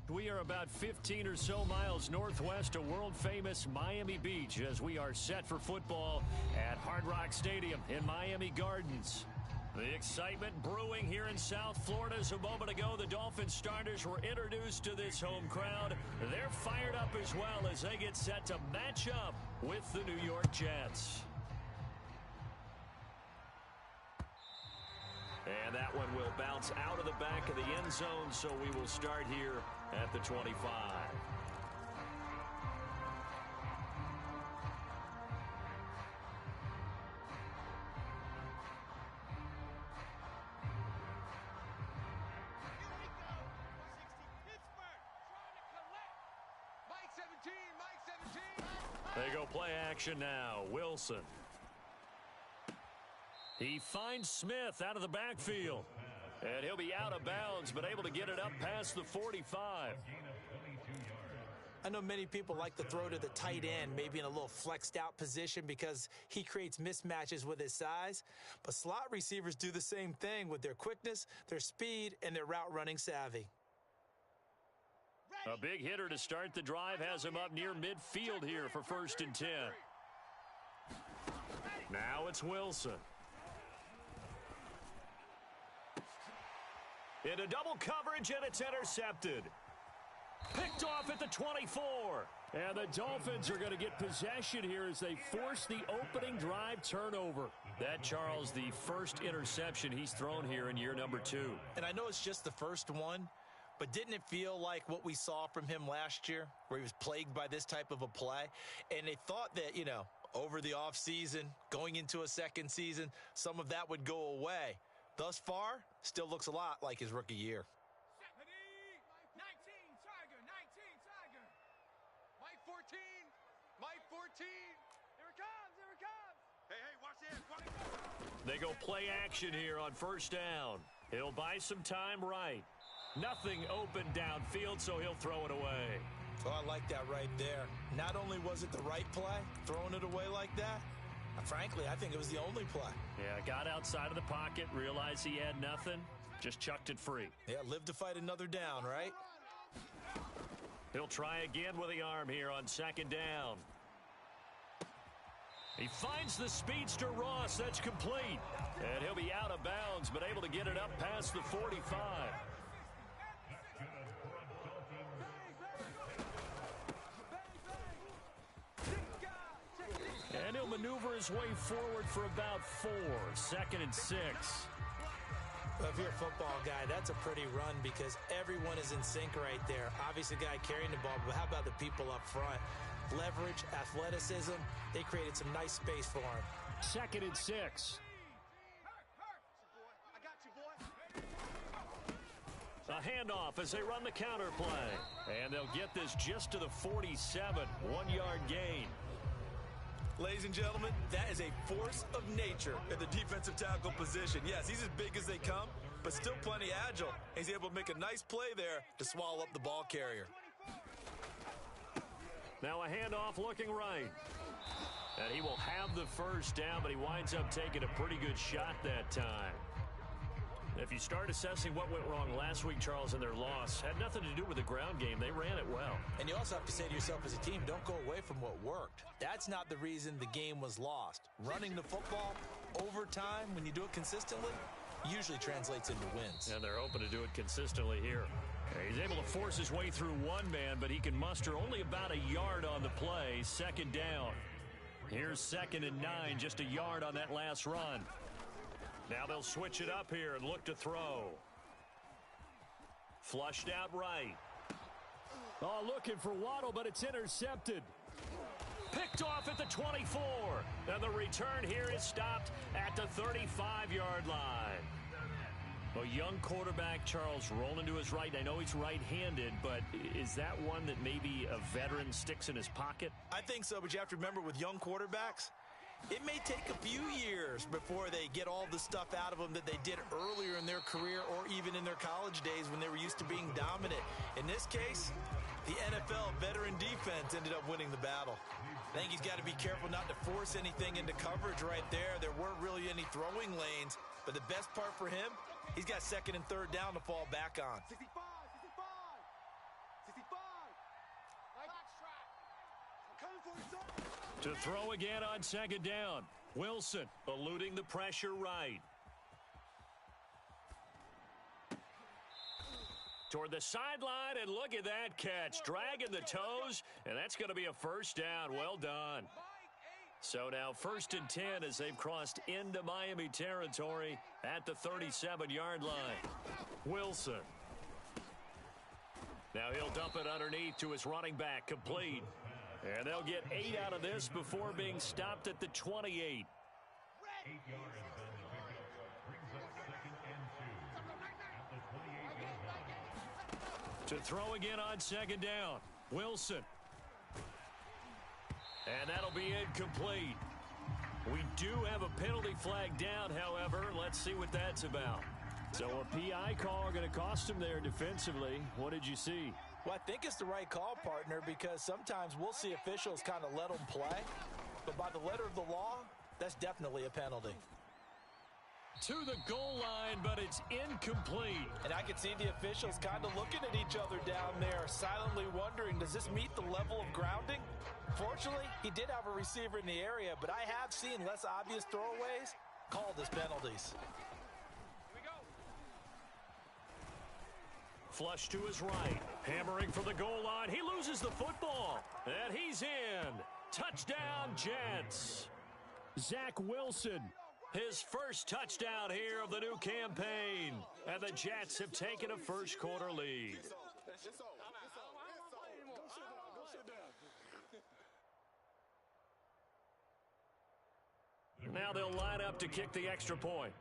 We are about 15 or so miles northwest of world-famous Miami Beach as we are set for football at Hard Rock Stadium in Miami Gardens. The excitement brewing here in South Florida as a moment ago. The Dolphins starters were introduced to this home crowd. They're fired up as well as they get set to match up with the New York Jets. And that one will bounce out of the back of the end zone, so we will start here at the 25. They go play action now. Wilson. He finds Smith out of the backfield. And he'll be out of bounds, but able to get it up past the 45. I know many people like to throw to the tight end, maybe in a little flexed out position because he creates mismatches with his size. But slot receivers do the same thing with their quickness, their speed, and their route running savvy. A big hitter to start the drive has him up near midfield here for 1st and 10. Now it's Wilson. Into double coverage, and it's intercepted. Picked off at the 24. And the Dolphins are going to get possession here as they force the opening drive turnover. That, Charles, the first interception he's thrown here in year number 2. And I know it's just the first one, but didn't it feel like what we saw from him last year, where he was plagued by this type of a play? And they thought that, you know, over the offseason, going into a second season, some of that would go away. Thus far, still looks a lot like his rookie year. 19, Tiger, 19, Tiger. Mike 14, Mike 14. Here it comes, here it comes. Hey, watch this. They go play action here on 1st down. He'll buy some time right. Nothing open downfield, so he'll throw it away. Oh, I like that right there. Not only was it the right play, throwing it away like that, frankly, I think it was the only play. Yeah, got outside of the pocket, realized he had nothing, just chucked it free. Yeah, live to fight another down, right? He'll try again with the arm here on 2nd down. He finds the speedster Ross. That's complete. And he'll be out of bounds, but able to get it up past the 45. And he'll maneuver his way forward for about 4. 2nd and 6. Well, if you're a football guy, that's a pretty run because everyone is in sync right there. Obviously, the guy carrying the ball, but how about the people up front? Leverage, athleticism, they created some nice space for him. 2nd and 6. I got you, boy. A handoff as they run the counter play. And they'll get this just to the 47. 1-yard gain. Ladies and gentlemen, that is a force of nature at the defensive tackle position. Yes, he's as big as they come, but still plenty agile. He's able to make a nice play there to swallow up the ball carrier. Now a handoff looking right. And he will have the 1st down, but he winds up taking a pretty good shot that time. If you start assessing what went wrong last week, Charles, in their loss, had nothing to do with the ground game. They ran it well. And you also have to say to yourself as a team, don't go away from what worked. That's not the reason the game was lost. Running the football over time, when you do it consistently, usually translates into wins. And they're hoping to do it consistently here. He's able to force his way through one man, but he can muster only about a yard on the play. 2nd down. Here's 2nd and 9, just a yard on that last run. Now they'll switch it up here and look to throw. Flushed out right. Oh, looking for Waddle, but it's intercepted. Picked off at the 24. And the return here is stopped at the 35-yard line. A young quarterback, Charles, rolling to his right. I know he's right-handed, but is that one that maybe a veteran sticks in his pocket? I think so, but you have to remember with young quarterbacks, it may take a few years before they get all the stuff out of them that they did earlier in their career or even in their college days when they were used to being dominant. In this case, the NFL veteran defense ended up winning the battle. I think he's got to be careful not to force anything into coverage right there. There weren't really any throwing lanes, but the best part for him, he's got 2nd and 3rd down to fall back on. 65, 65. To throw again on second down. Wilson eluding the pressure right. Toward the sideline, and look at that catch. Dragging the toes, and that's going to be a first down. Well done. So now 1st and 10 as they've crossed into Miami territory at the 37-yard line. Wilson. Now he'll dump it underneath to his running back, complete. And they'll get 8 out of this before being stopped at the 28. 8 yards on the pickup. Brings up 2nd and 2 at the 28-yard line. To throw again on second down. Wilson. And that'll be incomplete. We do have a penalty flag down, however. Let's see what that's about. So a PI call going to cost him there defensively. What did you see? Well, I think it's the right call, partner, because sometimes we'll see officials kind of let them play. But by the letter of the law, that's definitely a penalty. To the goal line, but it's incomplete. And I can see the officials kind of looking at each other down there, silently wondering, does this meet the level of grounding? Fortunately, he did have a receiver in the area, but I have seen less obvious throwaways called as penalties. Flush to his right. Hammering for the goal line. He loses the football. And he's in. Touchdown, Jets. Zach Wilson. His first touchdown here of the new campaign. And the Jets have taken a first quarter lead. Now they'll line up to kick the extra point.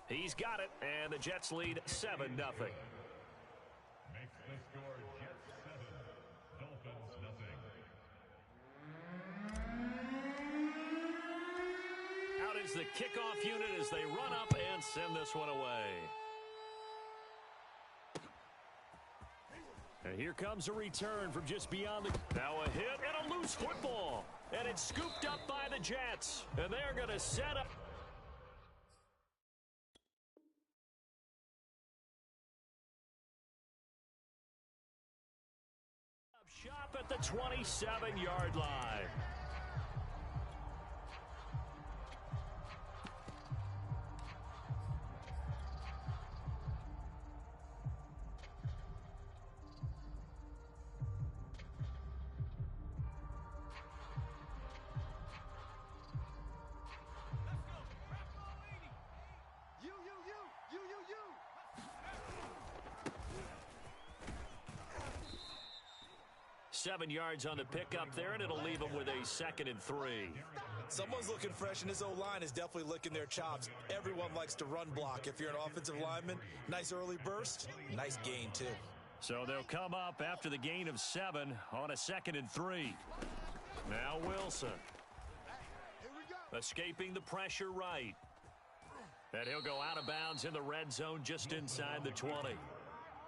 He's got it, and the Jets lead 7-0. Makes the score Jets 7, Dolphins nothing. Out is the kickoff unit as they run up and send this one away. And here comes a return from just beyond the... Now a hit and a loose football. And it's scooped up by the Jets. And they're going to set up... Shop at the 27-yard line. Seven yards on the pickup there, and it'll leave them with a 2nd and 3. Someone's looking fresh, and this O-line is definitely licking their chops. Everyone likes to run block. If you're an offensive lineman, nice early burst, nice gain, too. So they'll come up after the gain of 7 on a 2nd and 3. Now Wilson. Escaping the pressure right. And he'll go out of bounds in the red zone just inside the 20.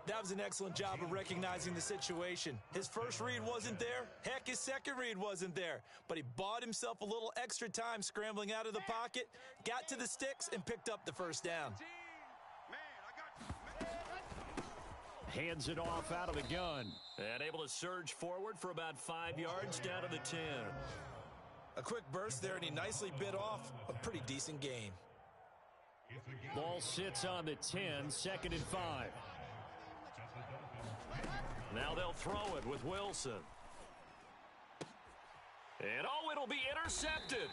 That was an excellent job of recognizing the situation. His first read wasn't there. Heck, his second read wasn't there. But he bought himself a little extra time scrambling out of the pocket, got to the sticks, and picked up the first down. Hands it off out of the gun. And able to surge forward for about 5 yards down to the 10. A quick burst there, and he nicely bit off a pretty decent gain. Ball sits on the 10, 2nd and 5. Now they'll throw it with Wilson. And it'll be intercepted.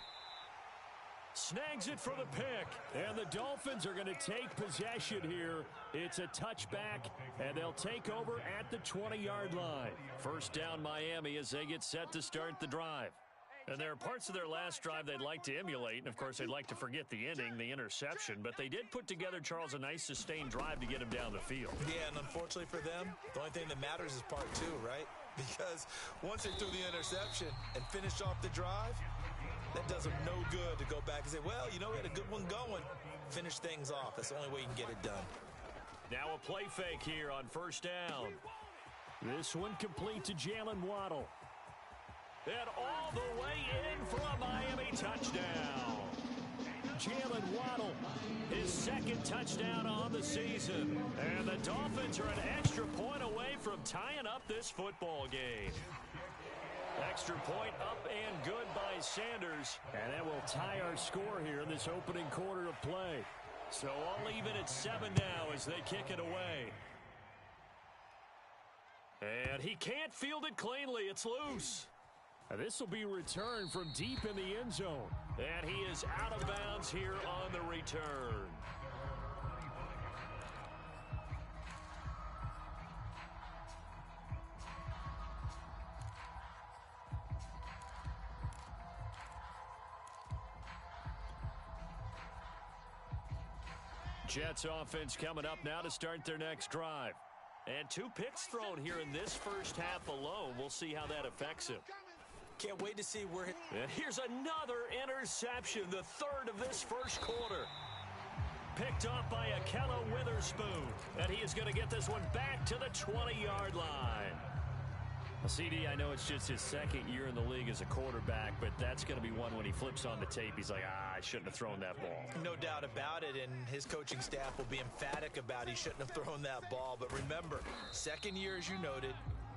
Snags it for the pick. And the Dolphins are going to take possession here. It's a touchback, and they'll take over at the 20-yard line. First down Miami as they get set to start the drive. And there are parts of their last drive they'd like to emulate. And, of course, they'd like to forget the ending, the interception. But they did put together, Charles, a nice sustained drive to get him down the field. Yeah, and unfortunately for them, the only thing that matters is part 2, right? Because once they threw the interception and finished off the drive, that does them no good to go back and say, well, you know, we had a good one going. Finish things off. That's the only way you can get it done. Now a play fake here on first down. This one complete to Jalen Waddle. And all the way in for a Miami touchdown. Jalen Waddle, his 2nd touchdown on the season. And the Dolphins are an extra point away from tying up this football game. Extra point up and good by Sanders. And that will tie our score here in this opening quarter of play. So all even at 7 now as they kick it away. And he can't field it cleanly. It's loose. This will be returned from deep in the end zone. And he is out of bounds here on the return. Jets offense coming up now to start their next drive. And 2 picks thrown here in this first half alone. We'll see how that affects him. Can't wait to see where... And here's another interception, the 3rd of this first quarter. Picked off by Akella Witherspoon. And he is going to get this one back to the 20-yard line. CD, I know it's just his 2nd year in the league as a quarterback, but that's going to be one when he flips on the tape. He's like, I shouldn't have thrown that ball. No doubt about it, and his coaching staff will be emphatic about he shouldn't have thrown that ball. But remember, 2nd year, as you noted,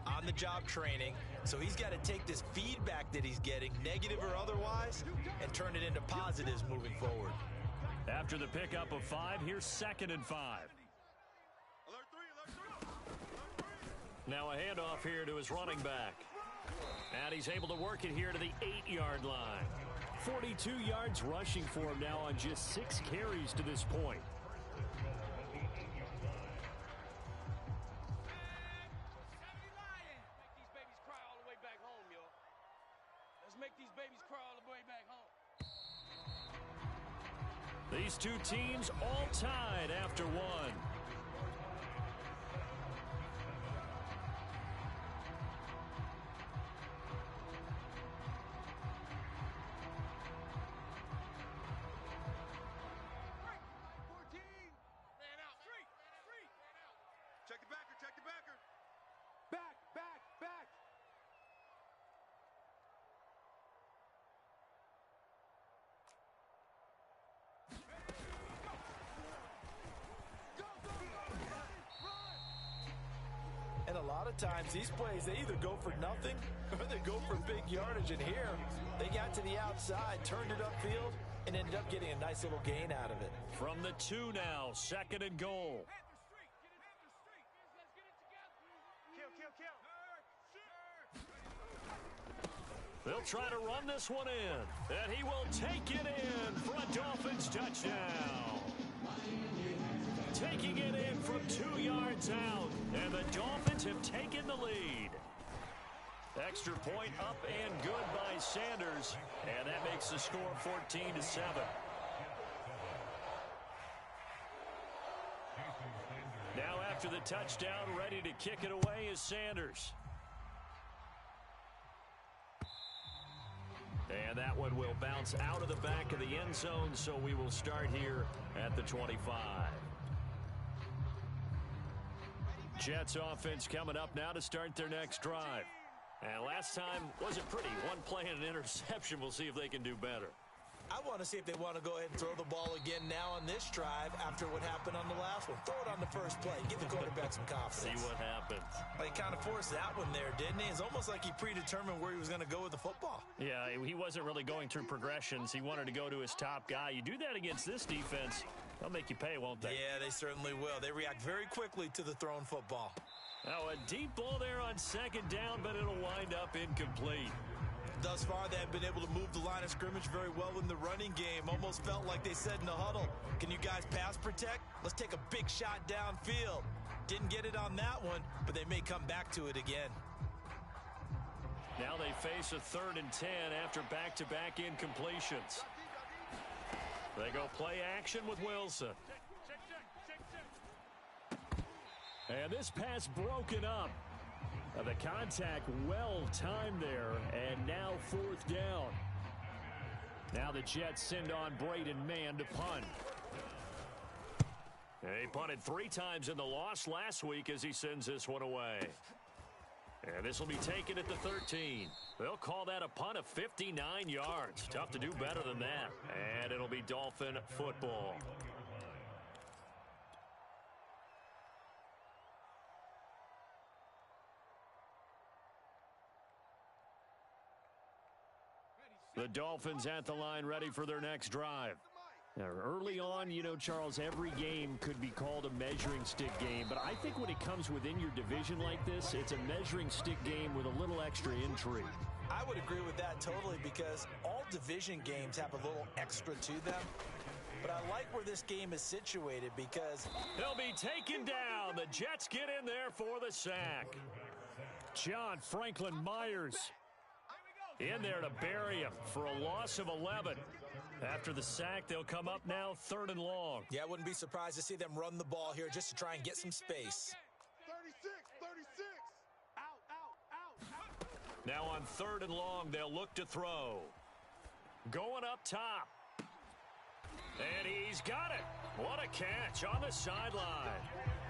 on-the-job training. So he's got to take this feedback that he's getting, negative or otherwise, and turn it into positives moving forward. After the pickup of 5, here's 2nd and 5. Now a handoff here to his running back. And he's able to work it here to the 8-yard line. 42 yards rushing for him now on just 6 carries to this point. These 2 teams all tied after 1. And a lot of times, these plays, they either go for nothing or they go for big yardage. And here, they got to the outside, turned it upfield, and ended up getting a nice little gain out of it. From the 2 now, 2nd and goal. They'll try to run this one in, and he will take it in for a Dolphins touchdown. Taking it in from 2 yards out, and the Dolphins have taken the lead. Extra point up and good by Sanders, and that makes the score 14-7. Now after the touchdown, ready to kick it away is Sanders. And that one will bounce out of the back of the end zone, so we will start here at the 25. Jets offense coming up now to start their next drive. And last time wasn't pretty. 1 play and an interception. We'll see if they can do better. I want to see if they want to go ahead and throw the ball again now on this drive after what happened on the last one. Throw it on the first play. Give the quarterback some confidence. See what happens. Well, he kind of forced that one there, didn't he? It's almost like he predetermined where he was going to go with the football. Yeah, he wasn't really going through progressions. He wanted to go to his top guy. You do that against this defense, they'll make you pay, won't they? Yeah, they certainly will. They react very quickly to the thrown football. Now a deep ball there on 2nd down, but it'll wind up incomplete. Thus far, they have been able to move the line of scrimmage very well in the running game. Almost felt like they said in the huddle, can you guys pass protect? Let's take a big shot downfield. Didn't get it on that one, but they may come back to it again. Now they face a 3rd and 10 after back-to-back incompletions. They go play action with Wilson. And this pass broken up. The contact well timed there, and now 4th down. Now the Jets send on Braden Mann to punt. He punted 3 times in the loss last week as he sends this one away. And this will be taken at the 13. They'll call that a punt of 59 yards. Tough to do better than that. And it'll be Dolphin football. The Dolphins at the line ready for their next drive. Now, early on, you know, Charles, every game could be called a measuring stick game, but I think when it comes within your division like this, it's a measuring stick game with a little extra intrigue. I would agree with that totally because all division games have a little extra to them. But I like where this game is situated because he'll be taken down. The Jets get in there for the sack. John Franklin Myers in there to bury him for a loss of 11. After the sack, they'll come up now 3rd and long. Yeah, I wouldn't be surprised to see them run the ball here just to try and get some space. 36. Out. Now on 3rd and long, they'll look to throw. Going up top. And he's got it. What a catch on the sideline.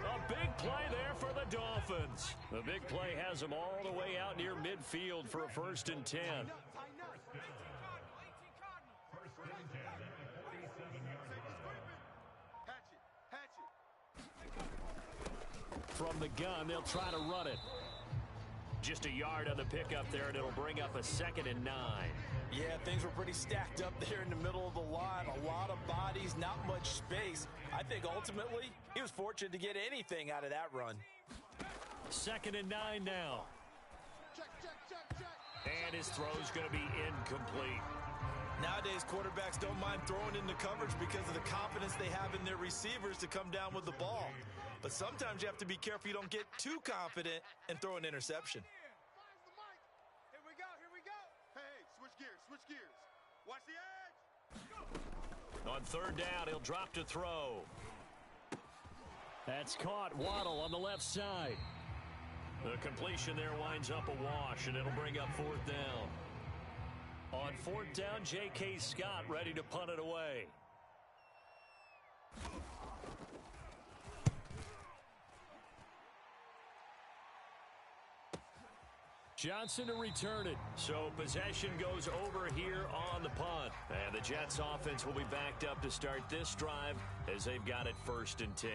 A big play there for the Dolphins. The big play has them all the way out near midfield for a 1st and 10. From the gun, they'll try to run it. Just a yard on the pickup there, and it'll bring up a 2nd and 9. Yeah, things were pretty stacked up there in the middle of the line. A lot of bodies, not much space. I think ultimately he was fortunate to get anything out of that run. 2nd and 9 now. Check. And his throw's going to be incomplete. Nowadays, quarterbacks don't mind throwing into coverage because of the confidence they have in their receivers to come down with the ball. But sometimes you have to be careful you don't get too confident and throw an interception. Here we go. Hey, switch gears. Watch the edge. On 3rd down, he'll drop to throw. That's caught. Waddle on the left side. The completion there winds up a wash, and it'll bring up 4th down. On 4th down, J.K. Scott ready to punt it away. Johnson to return it. So possession goes over here on the punt. And the Jets offense will be backed up to start this drive as they've got it 1st and 10.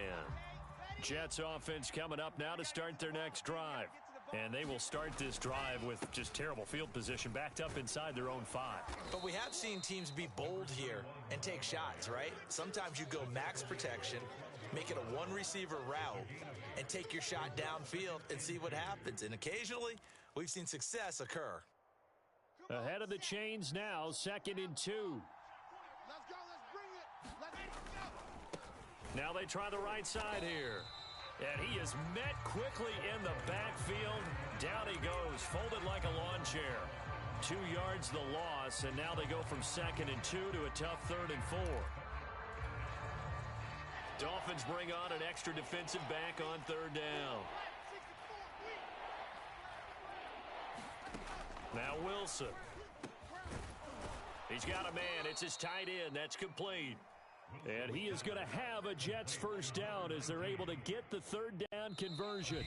Jets offense coming up now to start their next drive. And they will start this drive with just terrible field position backed up inside their own 5. But we have seen teams be bold here and take shots, right? Sometimes you go max protection, make it a 1-receiver route, and take your shot downfield and see what happens. And occasionally, we've seen success occur. Ahead of the chains now, 2nd and 2. Let's go. Let's bring it. Let's go. Now they try the right side here. And he is met quickly in the backfield. Down he goes, folded like a lawn chair. 2 yards the loss, and now they go from 2nd and 2 to a tough 3rd and 4. Dolphins bring on an extra defensive back on 3rd down. Now Wilson. He's got a man. It's his tight end. That's complete. And he is going to have a Jets 1st down as they're able to get the 3rd down conversion.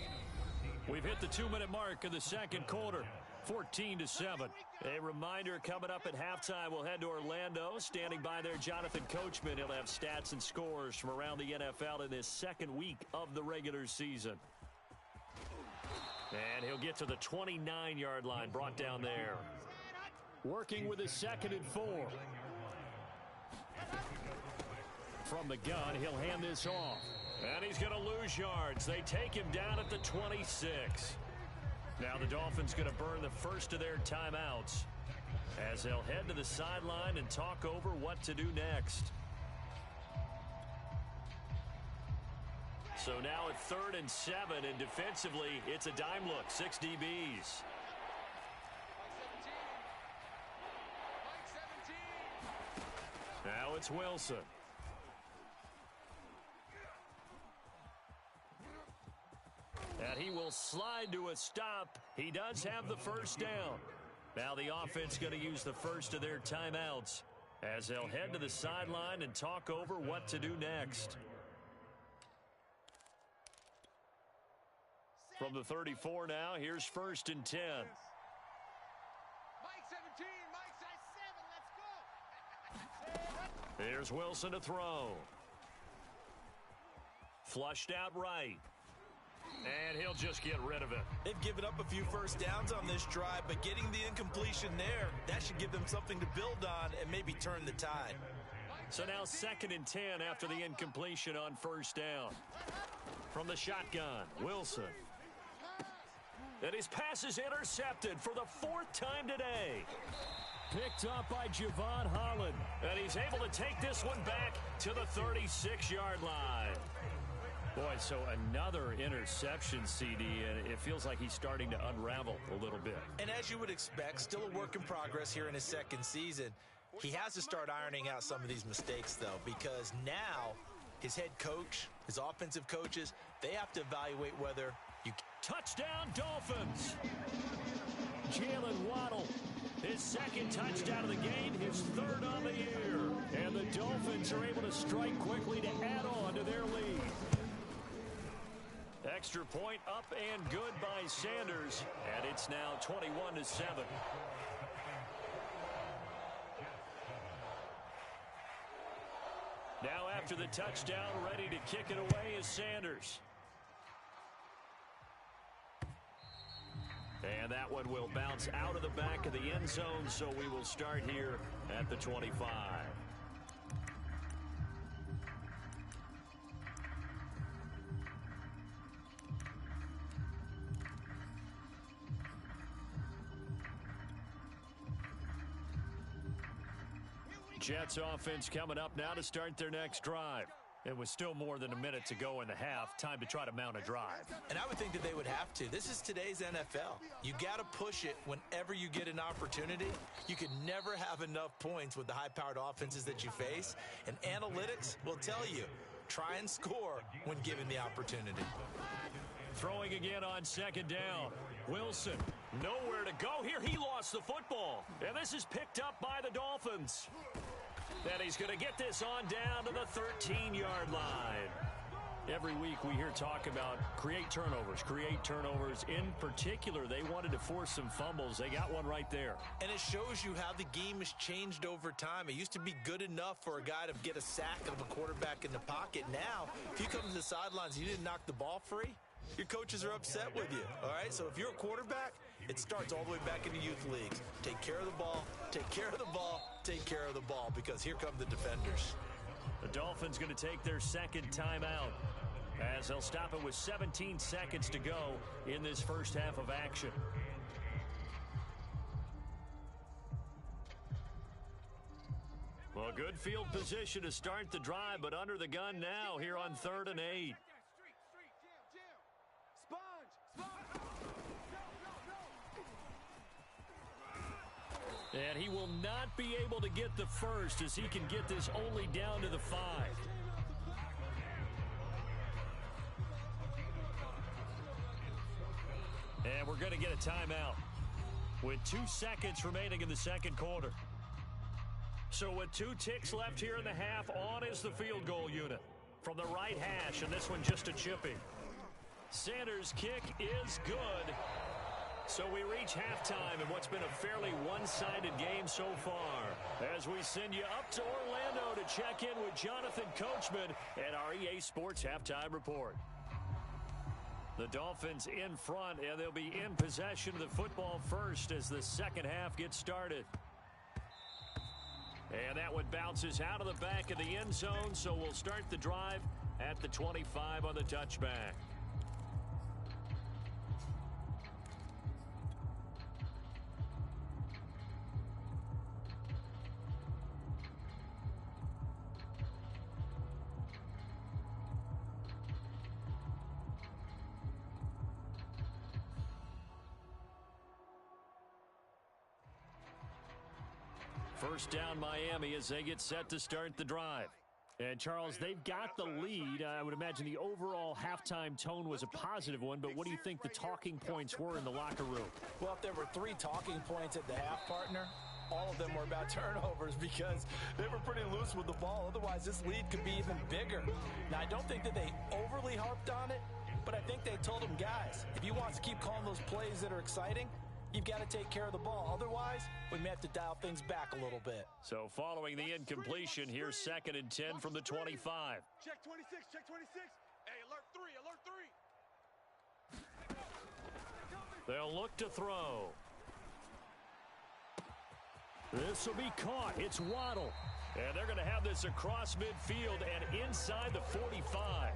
We've hit the 2-minute mark of the 2nd quarter. 14-7. A reminder, coming up at halftime, we'll head to Orlando. Standing by there, Jonathan Coachman. He'll have stats and scores from around the NFL in this 2nd week of the regular season. And he'll get to the 29-yard line, brought down there. Working with his 2nd and 4. From the gun, he'll hand this off. And he's going to lose yards. They take him down at the 26. Now the Dolphins going to burn the first of their timeouts as they'll head to the sideline and talk over what to do next. So now at 3rd and 7, and defensively, it's a dime look. 6 DBs. Now it's Wilson. And he will slide to a stop. He does have the 1st down. Now the offense going to use the first of their timeouts as they'll head to the sideline and talk over what to do next. From the 34 now, here's 1st and 10. Mike 17, Mike 7, let's go. Here's Wilson to throw. Flushed out right. And he'll just get rid of it. They've given up a few first downs on this drive, but getting the incompletion there, that should give them something to build on and maybe turn the tide. So now 2nd and 10 after the incompletion on first down. From the shotgun, Wilson. And his pass is intercepted for the 4th time today. Picked up by Javon Holland. And he's able to take this one back to the 36-yard line. Boy, so another interception, CD, and it feels like he's starting to unravel a little bit. And as you would expect, still a work in progress here in his 2nd season. He has to start ironing out some of these mistakes, though, because now his head coach, his offensive coaches, they have to evaluate whether you... Touchdown, Dolphins! Jalen Waddle, his 2nd touchdown of the game, his 3rd on the year. And the Dolphins are able to strike quickly to add on to their lead. Extra point up and good by Sanders, and it's now 21-7. Now after the touchdown, ready to kick it away is Sanders. And that one will bounce out of the back of the end zone, so we will start here at the 25. Jets offense coming up now to start their next drive. It was still more than a minute to go in the half. Time to try to mount a drive. And I would think that they would have to. This is today's NFL. You got to push it whenever you get an opportunity. You can never have enough points with the high-powered offenses that you face. And analytics will tell you, try and score when given the opportunity. Throwing again on 2nd down. Wilson, nowhere to go here. He lost the football. And this is picked up by the Dolphins. And he's going to get this on down to the 13-yard line. Every week we hear talk about create turnovers. In particular, they wanted to force some fumbles. They got one right there. And it shows you how the game has changed over time. It used to be good enough for a guy to get a sack of a quarterback in the pocket. Now, if you come to the sidelines and you didn't knock the ball free, your coaches are upset with you. All right, so if you're a quarterback, it starts all the way back in the youth leagues. Take care of the ball, take care of the ball, take care of the ball, because here come the defenders. The Dolphins going to take their 2nd timeout as they'll stop it with 17 seconds to go in this first half of action. Well, good field position to start the drive, but under the gun now here on 3rd and 8. And he will not be able to get the first as he can get this only down to the 5. And we're going to get a timeout with 2 seconds remaining in the 2nd quarter. So with 2 ticks left here in the half, on is the field goal unit from the right hash, and this one just a chipping. Sanders' kick is good. So we reach halftime in what's been a fairly one-sided game so far, as we send you up to Orlando to check in with Jonathan Coachman and our EA Sports Halftime Report. The Dolphins in front, and they'll be in possession of the football first as the 2nd half gets started. And that one bounces out of the back of the end zone, so we'll start the drive at the 25 on the touchback. First down Miami as they get set to start the drive. And, Charles, they've got the lead. I would imagine the overall halftime tone was a positive one, but what do you think the talking points were in the locker room? Well, if there were 3 talking points at the half, partner, all of them were about turnovers because they were pretty loose with the ball. Otherwise, this lead could be even bigger. Now, I don't think that they overly harped on it, but I think they told them, guys, if you want to keep calling those plays that are exciting, you've got to take care of the ball. Otherwise, we may have to dial things back a little bit. So following the incompletion, here's 2nd and 10 from the 25. Check 26, check 26. Hey, alert 3, alert 3. They'll look to throw. This will be caught. It's Waddle. And they're going to have this across midfield and inside the 45.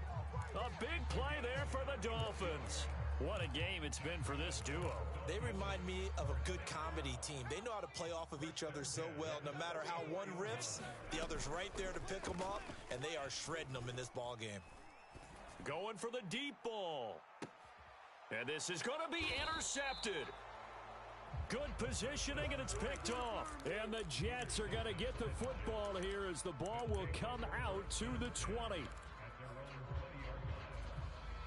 A big play there for the Dolphins. What a game it's been for this duo. They remind me of a good comedy team. They know how to play off of each other so well. No matter how one riffs, the other's right there to pick them up, and they are shredding them in this ball game. Going for the deep ball. And this is going to be intercepted. Good positioning, and it's picked off. And the Jets are going to get the football here as the ball will come out to the 20.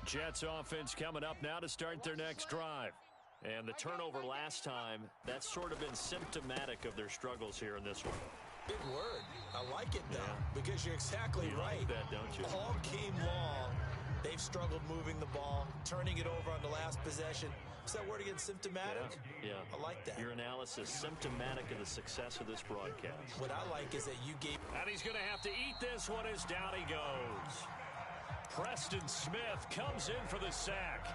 Jets offense coming up now to start their next drive. And the turnover last time, that's sort of been symptomatic of their struggles here in this one. Big word. I like it, though, because you're exactly right. Like that, don't you? All game long, they've struggled moving the ball, turning it over on the last possession. Is that word again, symptomatic? Yeah. I like that. Your analysis, symptomatic of the success of this broadcast. What I like is that you gave... And he's going to have to eat this one as down he goes. Preston Smith comes in for the sack.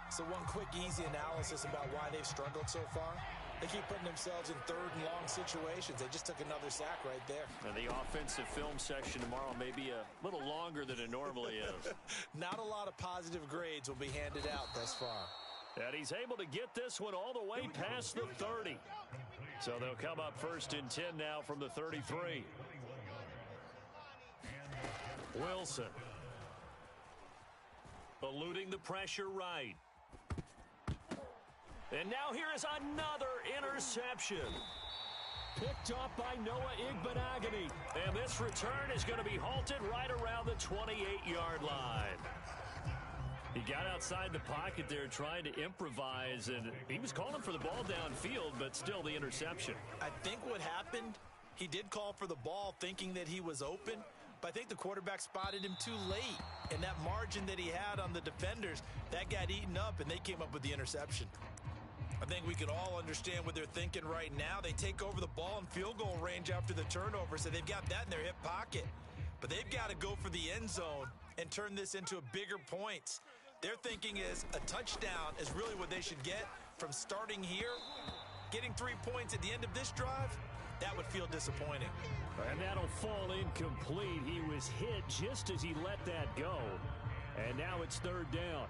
So one quick, easy analysis about why they've struggled so far. They keep putting themselves in third and long situations. They just took another sack right there. And the offensive film section tomorrow may be a little longer than it normally is. Not a lot of positive grades will be handed out thus far. And he's able to get this one all the way past the 30. So they'll come up first and 10 now from the 33. Wilson. Eluding the pressure right. And now here is another interception. Picked up by Noah Igbenogany. And this return is going to be halted right around the 28-yard line. He got outside the pocket there trying to improvise, and he was calling for the ball downfield, but still the interception. I think what happened, he did call for the ball thinking that he was open, but I think the quarterback spotted him too late. And that margin that he had on the defenders, that got eaten up, and they came up with the interception. I think we can all understand what they're thinking right now. They take over the ball in field goal range after the turnover, so they've got that in their hip pocket. But they've got to go for the end zone and turn this into a bigger points. Their thinking is a touchdown is really what they should get from starting here. Getting 3 points at the end of this drive, that would feel disappointing. And that'll fall incomplete. He was hit just as he let that go. And now it's third down.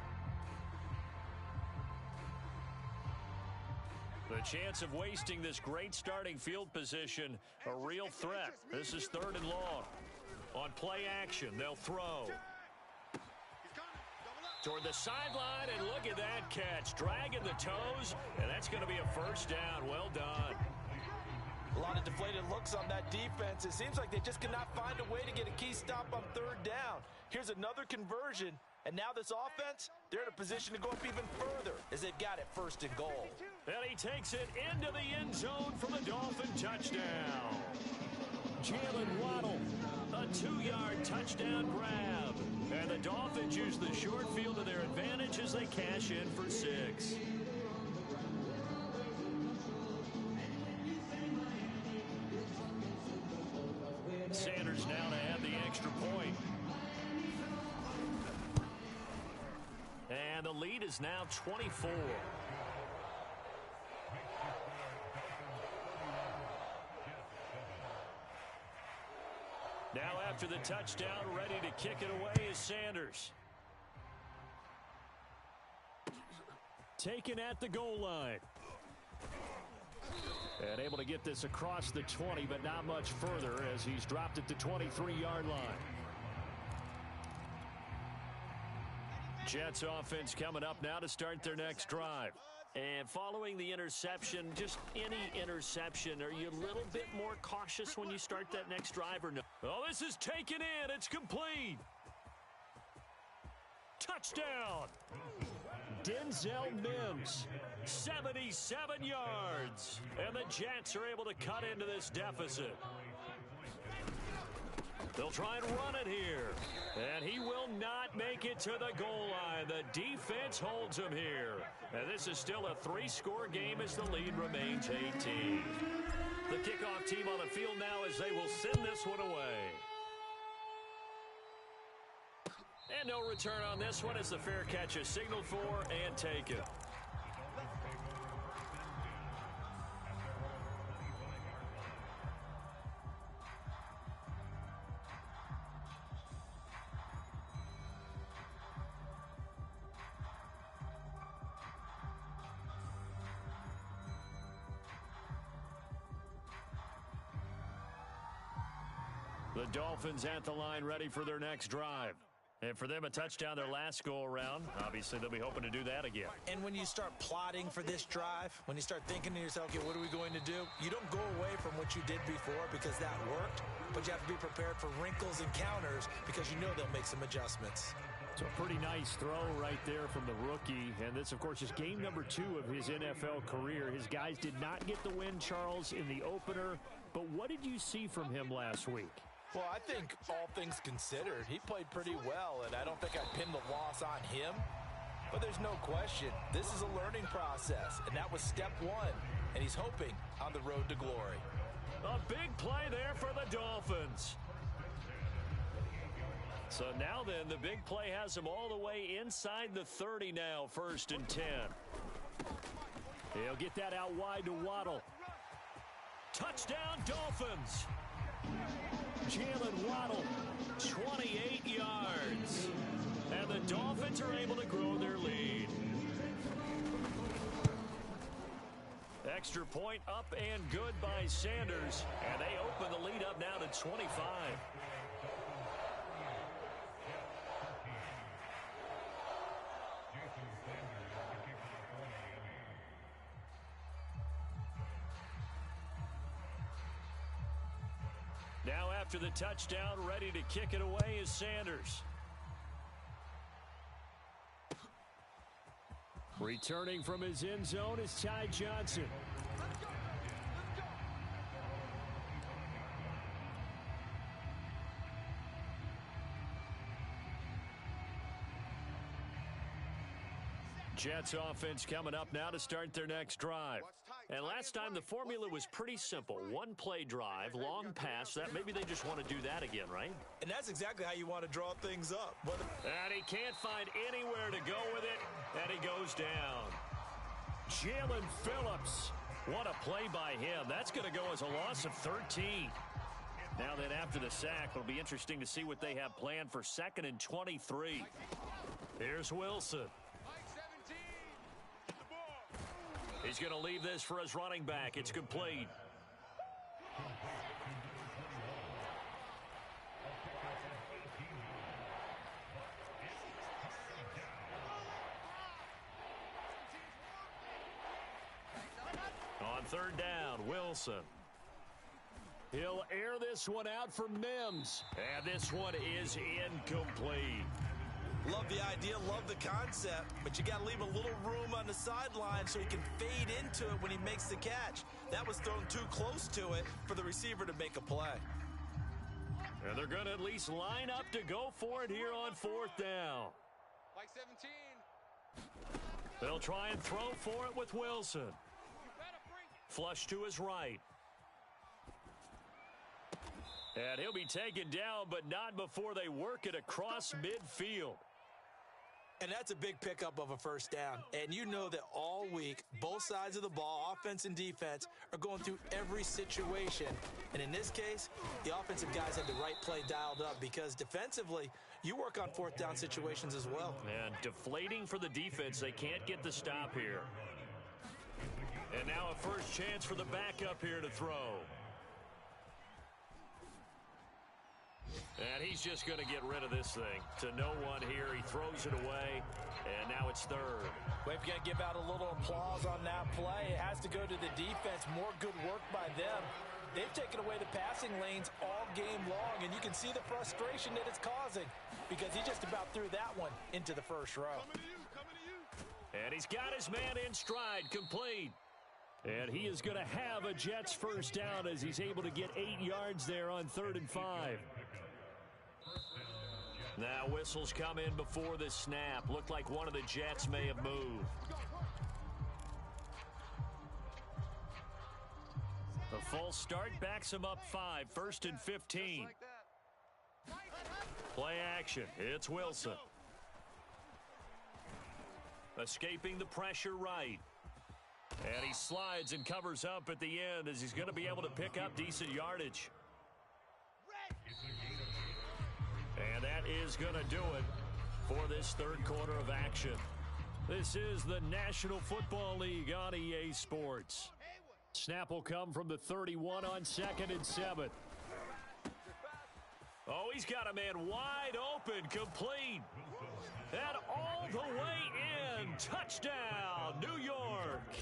The chance of wasting this great starting field position, a real threat. This is third and long. On play action, they'll throw. Toward the sideline, and look at that catch. Dragging the toes, and that's going to be a first down. Well done. A lot of deflated looks on that defense. It seems like they just cannot find a way to get a key stop on third down. Here's another conversion, and now this offense, they're in a position to go up even further as they've got it first and goal. And he takes it into the end zone for the Dolphin touchdown. Jalen Waddle, a 2-yard touchdown grab. And the Dolphins use the short field to their advantage as they cash in for 6. Sanders now to add the extra point. And the lead is now 24. Now after the touchdown, ready to kick it away is Sanders. Taken at the goal line. And able to get this across the 20, but not much further as he's dropped it to 23-yard line. Jets offense coming up now to start their next drive. And following the interception, just any interception, are you a little bit more cautious when you start that next drive or no? Oh, this is taken in. It's complete. Touchdown. Denzel Mims, 77 yards. And the Jets are able to cut into this deficit. They'll try and run it here. And he will not make it to the goal line. The defense holds him here. And this is still a 3-score game as the lead remains 18. The kickoff team on the field now as they will send this one away. And no return on this one as the fair catch is signaled for and taken. The Dolphins at the line ready for their next drive. And for them, a touchdown their last go-around. Obviously, they'll be hoping to do that again. And when you start plotting for this drive, when you start thinking to yourself, okay, what are we going to do? You don't go away from what you did before because that worked, but you have to be prepared for wrinkles and counters because you know they'll make some adjustments. So a pretty nice throw right there from the rookie. And this, of course, is game number 2 of his NFL career. His guys did not get the win, Charles, in the opener. But what did you see from him last week? Well, I think all things considered, he played pretty well, and I don't think I'd pin the loss on him. But there's no question, this is a learning process, and that was step 1, and he's hoping on the road to glory. A big play there for the Dolphins. So now then, the big play has him all the way inside the 30 now, 1st and 10. He'll get that out wide to Waddle. Touchdown, Dolphins. Jalen Waddle, 28 yards. And the Dolphins are able to grow their lead. Extra point up and good by Sanders. And they open the lead up now to 25. Now after the touchdown, ready to kick it away is Sanders. Returning from his end zone is Ty Johnson. Jets offense coming up now to start their next drive. And last time the formula was pretty simple. One play drive, long pass. That maybe they just want to do that again, right? And that's exactly how you want to draw things up. And he can't find anywhere to go with it, and he goes down. Jalen Phillips. What a play by him. That's going to go as a loss of 13. Now then, after the sack, it'll be interesting to see what they have planned for 2nd and 23. Here's Wilson. He's going to leave this for his running back. It's complete. On 3rd down, Wilson. He'll air this one out for Mims. And this one is incomplete. Love the idea, love the concept, but you got to leave a little room on the sideline so he can fade into it when he makes the catch. That was thrown too close to it for the receiver to make a play. And they're going to at least line up to go for it here on 4th down. Like 17. They'll try and throw for it with Wilson. Flush to his right. And he'll be taken down, but not before they work it across midfield. And that's a big pickup of a 1st down. And you know that all week, both sides of the ball, offense and defense, are going through every situation. And in this case, the offensive guys had the right play dialed up because defensively, you work on 4th down situations as well. And deflating for the defense. They can't get the stop here. And now a first chance for the backup here to throw. And he's just going to get rid of this thing. To no one here. He throws it away. And now it's 3rd. We've got to give out a little applause on that play. It has to go to the defense. More good work by them. They've taken away the passing lanes all game long. And you can see the frustration that it's causing because he just about threw that one into the 1st row. And he's got his man in stride, complete. And he is going to have a Jets 1st down as he's able to get 8 yards there on 3rd and 5. Now whistles come in before the snap. Looked like one of the Jets may have moved. The full start backs him up 5, 1st and 15. Play action. It's Wilson. Escaping the pressure right. And he slides and covers up at the end as he's going to be able to pick up decent yardage. And that is going to do it for this third quarter of action. This is the National Football League on EA Sports. Snap will come from the 31 on 2nd and 7. Oh, he's got a man wide open, complete. And all the way in. Touchdown, New York.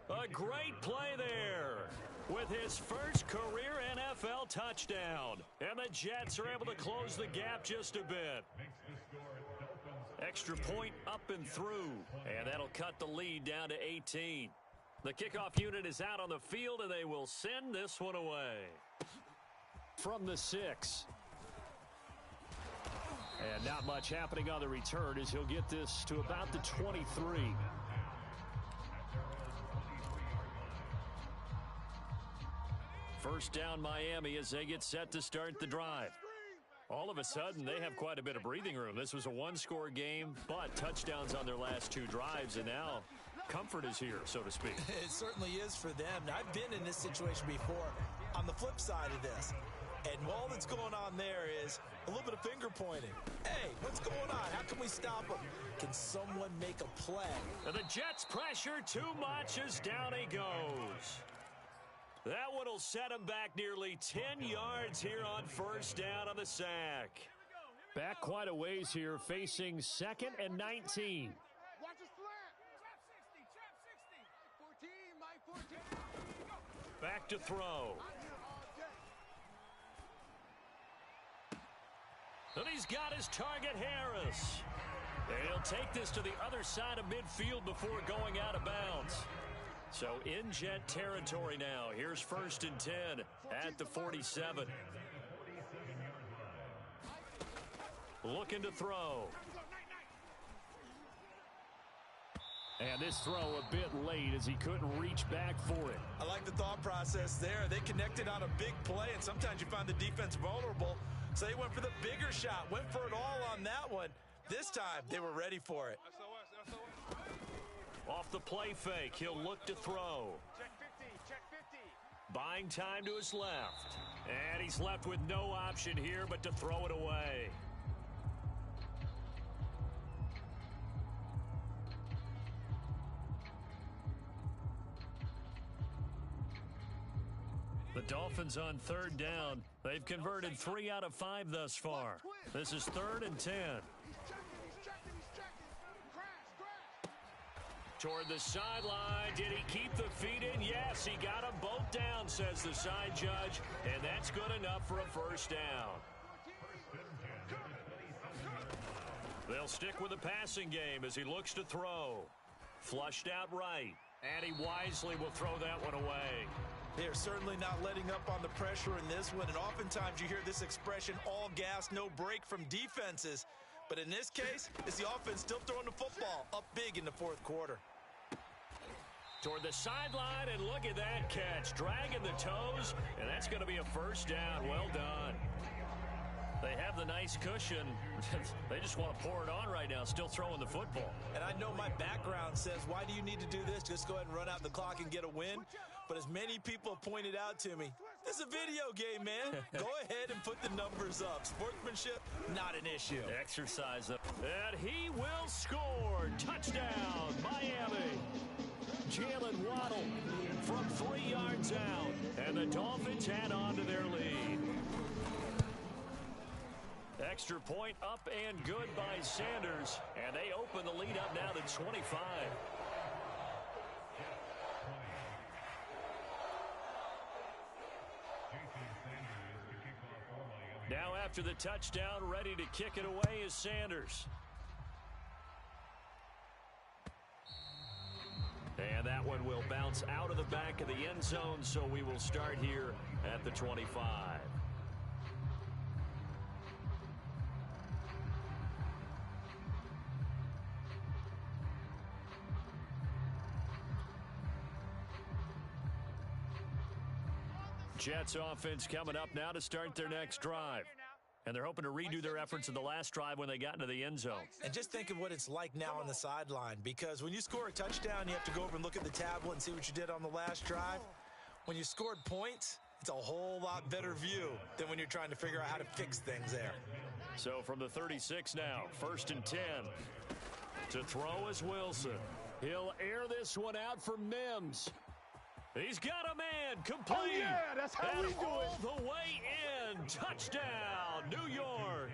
A great play there with his first career NFL touchdown. And the Jets are able to close the gap just a bit. Extra point up and through. And that'll cut the lead down to 18. The kickoff unit is out on the field, and they will send this one away. From the 6. And not much happening on the return as he'll get this to about the 23. First down Miami as they get set to start the drive. All of a sudden, they have quite a bit of breathing room. This was a one-score game, but touchdowns on their last 2 drives, and now comfort is here, so to speak. It certainly is for them. I've been in this situation before on the flip side of this. And all that's going on there is a little bit of finger pointing. Hey, what's going on? How can we stop them? Can someone make a play? And the Jets pressure too much as down he goes. That one will set him back nearly 10 yards here on first down on the sack. Back quite a ways here, facing 2nd and 19. Watch the slant. Trap 60. 14, my 14. Back to throw. And he's got his target, Harris. And he'll take this to the other side of midfield before going out of bounds. So in Jet territory now. Here's 1st and 10 at the 47. Looking to throw. And this throw a bit late as he couldn't reach back for it. I like the thought process there. They connected on a big play, and sometimes you find the defense vulnerable. So they went for the bigger shot, went for it all on that one. This time, they were ready for it. Off the play fake, he'll look to throw. Check 50, check 50. Buying time to his left. And he's left with no option here but to throw it away. The Dolphins on 3rd down. They've converted 3 out of 5 thus far. This is 3rd and 10. He's checking. Crash. Toward the sideline. Did he keep the feet in? Yes, he got them both down, says the side judge. And that's good enough for a first down. They'll stick with the passing game as he looks to throw. Flushed out right. And he wisely will throw that one away. They are certainly not letting up on the pressure in this one, and oftentimes you hear this expression, all gas, no break from defenses. But in this case, it's the offense still throwing the football up big in the 4th quarter. Toward the sideline, and look at that catch. Dragging the toes, and that's going to be a first down. Well done. They have the nice cushion. They just want to pour it on right now, still throwing the football. And I know my background says, why do you need to do this? Just go ahead and run out the clock and get a win. But as many people pointed out to me, this is a video game, man. Go ahead and put the numbers up. Sportsmanship, not an issue. Exercise up. And he will score. Touchdown, Miami. Jalen Waddle from 3 yards out. And the Dolphins add on to their lead. Extra point up and good by Sanders. And they open the lead up now to 25. Now after the touchdown, ready to kick it away is Sanders. And that one will bounce out of the back of the end zone, so we will start here at the 25. Jets offense coming up now to start their next drive. And they're hoping to redo their efforts in the last drive when they got into the end zone. And just think of what it's like now on the sideline, because when you score a touchdown, you have to go over and look at the tablet and see what you did on the last drive. When you scored points, it's a whole lot better view than when you're trying to figure out how to fix things there. So from the 36 now, 1st and 10. To throw is Wilson. He'll air this one out for Mims. He's got a man, complete. Oh, yeah, that's how we do it. All the way in. Touchdown, New York.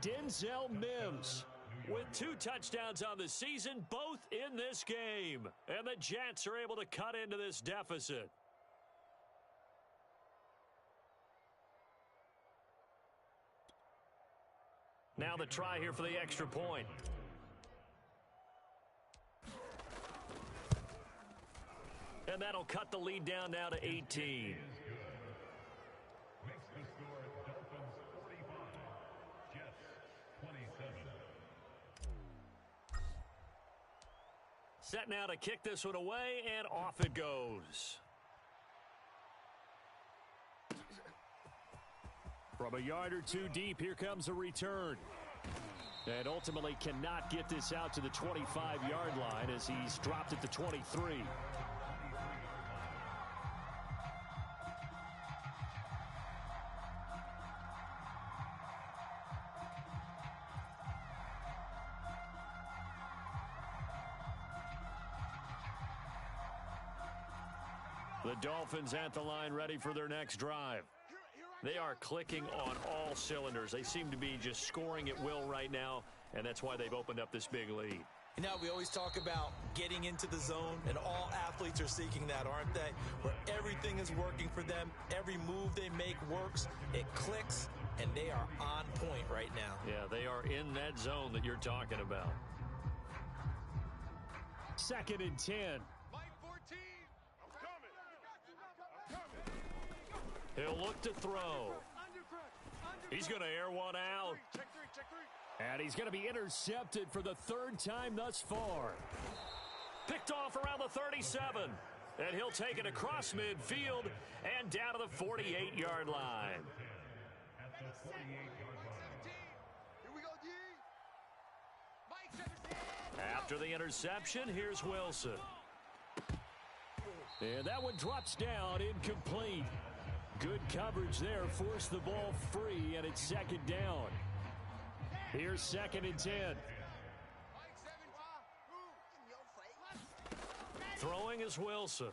Denzel Mims with 2 touchdowns on the season, both in this game. And the Jets are able to cut into this deficit. Now the try here for the extra point. And that'll cut the lead down now to 18. Makes the score Dolphins 45, Jets 27. Set now to kick this one away, and off it goes. From a yard or 2 deep, here comes a return. And ultimately cannot get this out to the 25-yard line as he's dropped at the 23. The Dolphins at the line, ready for their next drive. They are clicking on all cylinders. They seem to be just scoring at will right now, and that's why they've opened up this big lead. You know, we always talk about getting into the zone, and all athletes are seeking that, aren't they? Where everything is working for them, every move they make works, it clicks, and they are on point right now. Yeah, they are in that zone that you're talking about. 2nd and 10. He'll look to throw. He's going to air one out. And he's going to be intercepted for the 3rd time thus far. Picked off around the 37. And he'll take it across midfield and down to the 48-yard line. At the 48-yard line. After the interception, here's Wilson. And that one drops down, incomplete. Good coverage there, forced the ball free, and it's 2nd down. Here's 2nd and 10. Throwing is Wilson.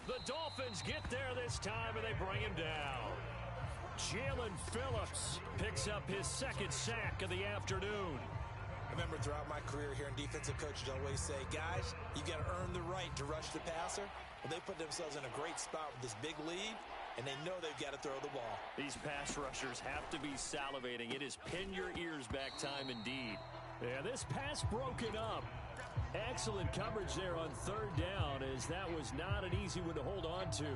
The Dolphins get there this time, and they bring him down. Jalen Phillips picks up his 2nd sack of the afternoon. I remember throughout my career here in defensive coaches always say, guys, you got to earn the right to rush the passer. Well, they put themselves in a great spot with this big lead, and they know they've got to throw the ball. These pass rushers have to be salivating. It is pin your ears back time indeed. Yeah, this pass broken up. Excellent coverage there on 3rd down, as that was not an easy one to hold on to.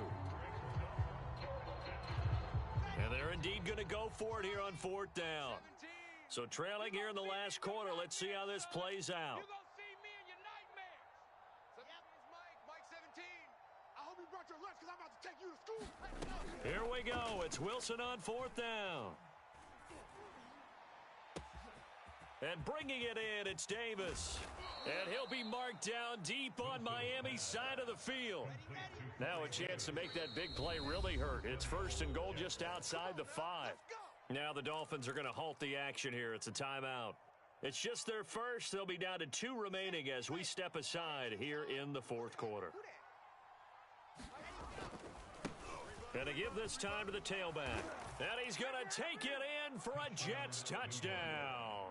And they're indeed going to go for it here on 4th down. So trailing here in the last quarter, let's see how this plays out. You're going to see me in your nightmares. So that is Mike 17. I hope you brought your lunch because I'm about to take you to school. Here we go. It's Wilson on 4th down. And bringing it in, it's Davis. And he'll be marked down deep on Miami's side of the field. Now a chance to make that big play really hurt. It's 1st and goal just outside the 5. Now the Dolphins are going to halt the action here. It's a timeout. It's just their first. They'll be down to 2 remaining as we step aside here in the 4th quarter. And to give this time to the tailback. And he's going to take it in for a Jets touchdown.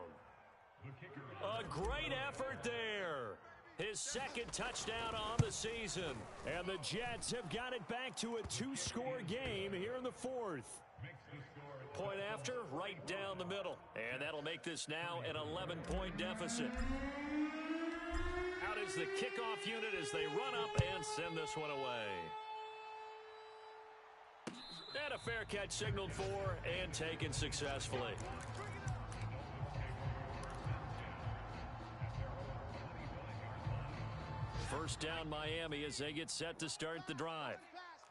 A great effort there. His 2nd touchdown on the season. And the Jets have got it back to a 2-score game here in the 4th. Point after, right down the middle. And that'll make this now an 11-point deficit. Out is the kickoff unit as they run up and send this one away. And a fair catch signaled for and taken successfully. First down Miami as they get set to start the drive.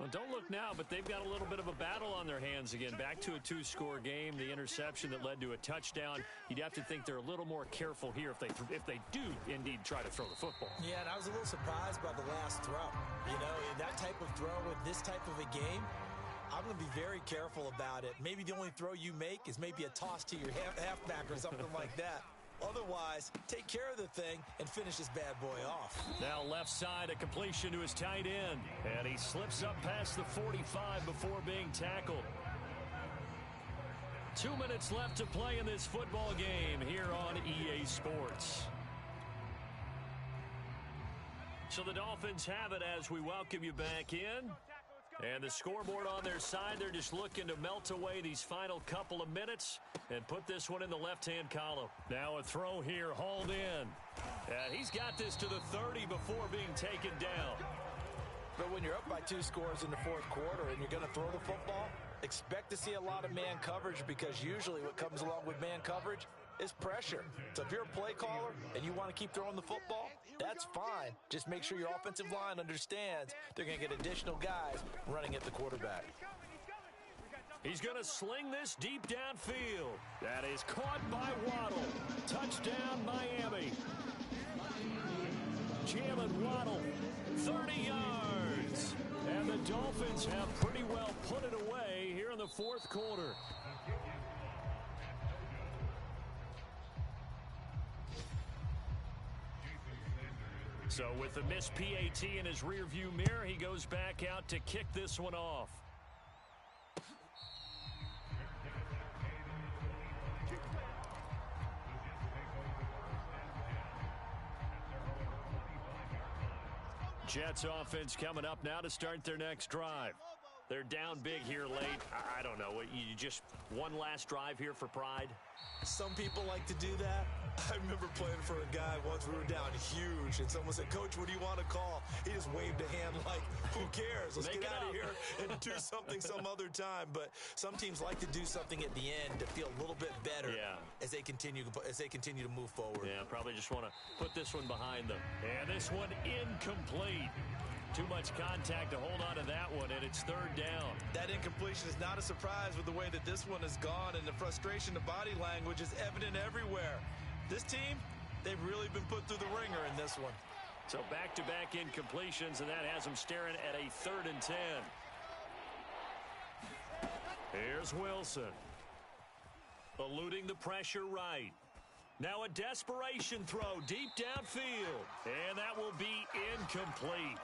Well, don't look now, but they've got a little bit of a battle on their hands again. Back to a two-score game. The interception that led to a touchdown. You'd have to think they're a little more careful here if they do indeed try to throw the football. Yeah, and I was a little surprised by the last throw. You know, that type of throw with this type of a game, I'm going to be very careful about it. Maybe the only throw you make is maybe a toss to your halfback or something like that. Otherwise, take care of the thing and finish this bad boy off. Now left side, a completion to his tight end. And he slips up past the 45 before being tackled. 2 minutes left to play in this football game here on EA Sports. So the Dolphins have it as we welcome you back in. And the scoreboard on their side, they're just looking to melt away these final couple of minutes and put this one in the left-hand column. Now a throw here, hauled in. And he's got this to the 30 before being taken down. But when you're up by 2 scores in the fourth quarter and you're going to throw the football, expect to see a lot of man coverage, because usually what comes along with man coverage is pressure. So if you're a play caller and you want to keep throwing the football, that's fine. Just make sure your offensive line understands they're going to get additional guys running at the quarterback. He's going to sling this deep downfield. That is caught by Waddle. Touchdown, Miami. Jalen Waddle, 30 yards. And the Dolphins have pretty well put it away here in the fourth quarter. So with the missed PAT in his rearview mirror, he goes back out to kick this one off. Jets offense coming up now to start their next drive. They're down big here late. I don't know. You just one last drive here for pride? Some people like to do that. I remember playing for a guy once. We were down huge, and someone said, "Coach, what do you want to call?" He just waved a hand like, who cares? Let's get out of here and do something some other time. But some teams like to do something at the end to feel a little bit better as they continue to move forward. Yeah, probably just want to put this one behind them. And this one incomplete. Too much contact to hold on to that one, and it's third down. That incompletion is not a surprise with the way that this one has gone, and the frustration, the body language is evident everywhere. This team, they've really been put through the ringer in this one. So back-to-back incompletions, and that has them staring at a 3rd and 10. Here's Wilson. Eluding the pressure right. Now a desperation throw deep downfield, and that will be incomplete.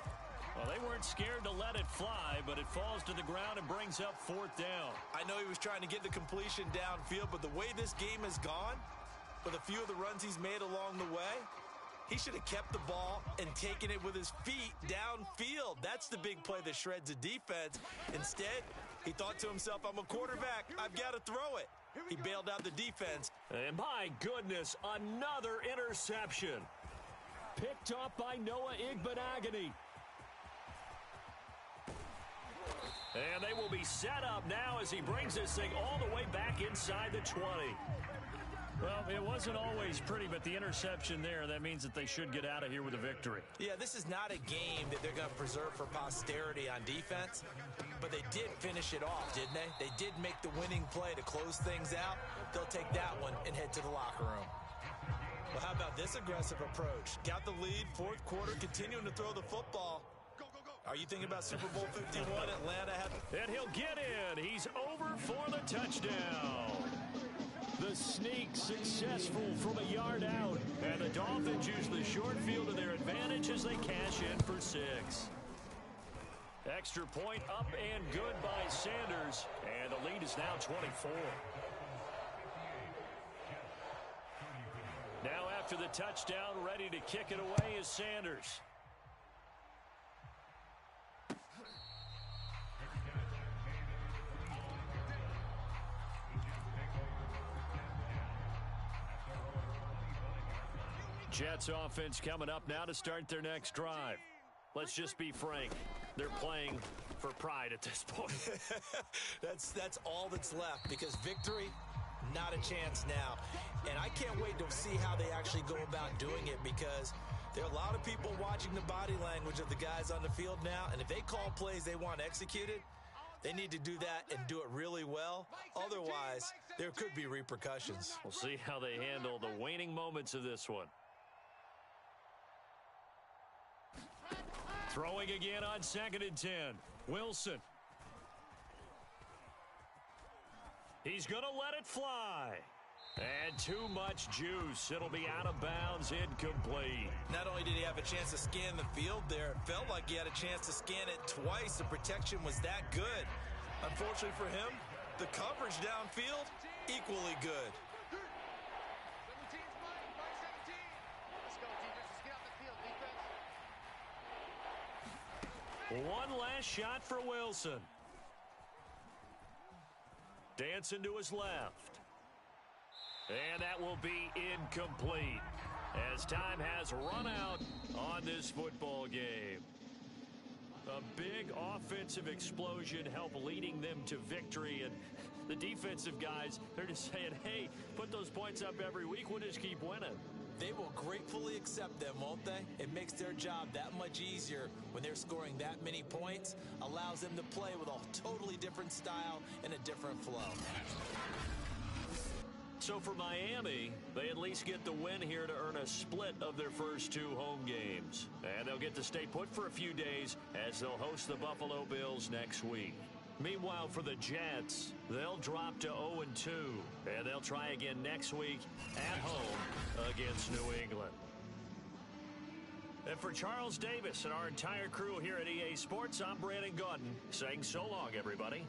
Well, they weren't scared to let it fly, but it falls to the ground and brings up 4th down. I know he was trying to get the completion downfield, but the way this game has gone, with a few of the runs he's made along the way, he should have kept the ball and taken it with his feet downfield. That's the big play that shreds the defense. Instead, he thought to himself, I'm a quarterback. I've got to throw it. He bailed out the defense. And my goodness, another interception. Picked up by Noah IIBzBallerII. And they will be set up now as he brings this thing all the way back inside the 20. Well, it wasn't always pretty, but the interception there, that means that they should get out of here with a victory. Yeah, this is not a game that they're going to preserve for posterity on defense, but they did finish it off, didn't they? They did make the winning play to close things out. They'll take that one and head to the locker room. Well, how about this aggressive approach? Got the lead, fourth quarter, continuing to throw the football. Are you thinking about Super Bowl 51? Atlanta and he'll get in. He's over for the touchdown. The sneak successful from a yard out. And the Dolphins use the short field to their advantage as they cash in for 6. Extra point up and good by Sanders. And the lead is now 24. Now after the touchdown, ready to kick it away is Sanders. Jets offense coming up now to start their next drive. Let's just be frank. They're playing for pride at this point. That's all that's left, because victory, not a chance now. And I can't wait to see how they actually go about doing it, because There are a lot of people watching the body language of the guys on the field now, and if they call plays they want executed, they need to do that and do it really well. Otherwise, there could be repercussions. We'll see how they handle the waning moments of this one. Throwing again on 2nd and 10. Wilson. He's going to let it fly. And too much juice. It'll be out of bounds, incomplete. Not only did he have a chance to scan the field there, it felt like he had a chance to scan it twice. The protection was that good. Unfortunately for him, the coverage downfield, equally good. 17's mine, by 17. Let's go, defense. Let's get out the field, defense. One last shot for Wilson. Dancing to his left. And that will be incomplete as time has run out on this football game. A big offensive explosion helped leading them to victory, and the defensive guys, they're just saying, hey, put those points up every week, we'll just keep winning. They will gratefully accept them, won't they? It makes their job that much easier when they're scoring that many points, allows them to play with a totally different style and a different flow. So for Miami, they at least get the win here to earn a split of their first 2 home games. And they'll get to stay put for a few days as they'll host the Buffalo Bills next week. Meanwhile, for the Jets, they'll drop to 0-2, and they'll try again next week at home against New England. And for Charles Davis and our entire crew here at EA Sports, I'm Brandon Gaudin saying so long, everybody.